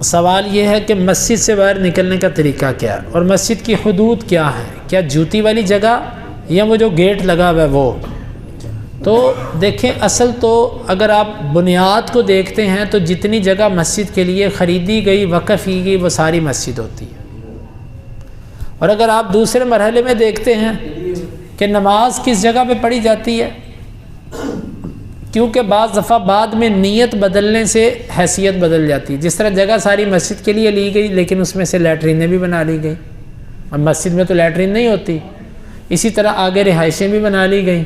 سوال یہ ہے کہ مسجد سے باہر نکلنے کا طریقہ کیا ہے اور مسجد کی حدود کیا ہے، کیا جوتی والی جگہ یا وہ جو گیٹ لگا ہوا ہے وہ؟ تو دیکھیں، اصل تو اگر آپ بنیاد کو دیکھتے ہیں تو جتنی جگہ مسجد کے لیے خریدی گئی، وقف کی گئی، وہ ساری مسجد ہوتی ہے۔ اور اگر آپ دوسرے مرحلے میں دیکھتے ہیں کہ نماز کس جگہ پہ پڑھی جاتی ہے، کیونکہ بعض دفعہ بعد میں نیت بدلنے سے حیثیت بدل جاتی ہے۔ جس طرح جگہ ساری مسجد کے لیے لی گئی لیکن اس میں سے لیٹرینیں بھی بنا لی گئی، اور مسجد میں تو لیٹرین نہیں ہوتی۔ اسی طرح آگے رہائشیں بھی بنا لی گئیں،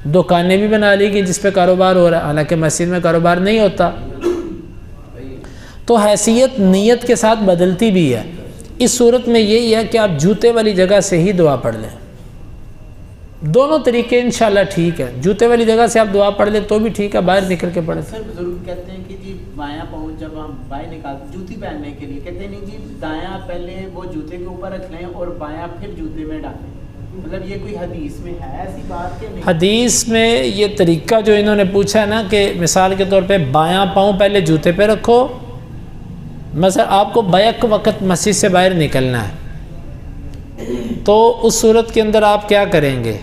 دکانیں بھی بنا لی گئی جس پہ کاروبار ہو رہا ہے، حالانکہ مسجد میں کاروبار نہیں ہوتا۔ تو حیثیت نیت کے ساتھ بدلتی بھی ہے۔ اس صورت میں یہی ہے کہ آپ جوتے والی جگہ سے ہی دعا پڑھ لیں۔ دونوں طریقے انشاءاللہ ٹھیک ہے، جوتے والی جگہ سے آپ دعا پڑھ لیں تو بھی ٹھیک ہے، باہر نکل کے پڑھیں۔ سر بزرگ کہتے ہیں کہ جی بایاں پاؤں جب ہم باہر نکالتے جوتی پہننے کے لیے، کہتے ہیں نہیں جی دایاں پہلے وہ جوتے کے اوپر رکھ لیں اور بایاں پھر جوتے میں ڈالیں، مطلب یہ کوئی حدیث میں ہے ایسی بات کہ نہیں؟ حدیث میں یہ طریقہ جو انہوں نے پوچھا ہے نا کہ مثال کے طور پہ بایاں پاؤں پہلے جوتے پہ رکھو، مثلا آپ کو بیک وقت مسجد سے باہر نکلنا ہے تو اس صورت کے اندر آپ کیا کریں گے؟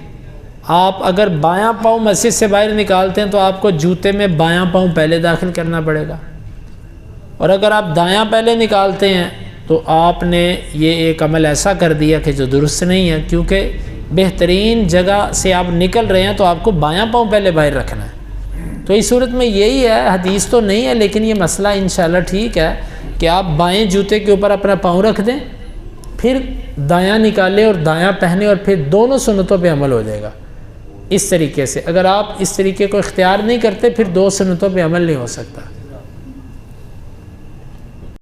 آپ اگر بایاں پاؤں مسجد سے باہر نکالتے ہیں تو آپ کو جوتے میں بایاں پاؤں پہلے داخل کرنا پڑے گا، اور اگر آپ دایاں پہلے نکالتے ہیں تو آپ نے یہ ایک عمل ایسا کر دیا کہ جو درست نہیں ہے، کیونکہ بہترین جگہ سے آپ نکل رہے ہیں تو آپ کو بایاں پاؤں پہلے باہر رکھنا ہے۔ تو اس صورت میں یہی ہے، حدیث تو نہیں ہے لیکن یہ مسئلہ انشاءاللہ ٹھیک ہے کہ آپ بائیں جوتے کے اوپر اپنا پاؤں رکھ دیں، پھر دایاں نکالیں اور دایاں پہنیں، اور پھر دونوں سنتوں پہ عمل ہو جائے گا۔ اس طریقے سے اگر آپ اس طریقے کو اختیار نہیں کرتے پھر دو سنتوں پہ عمل نہیں ہو سکتا۔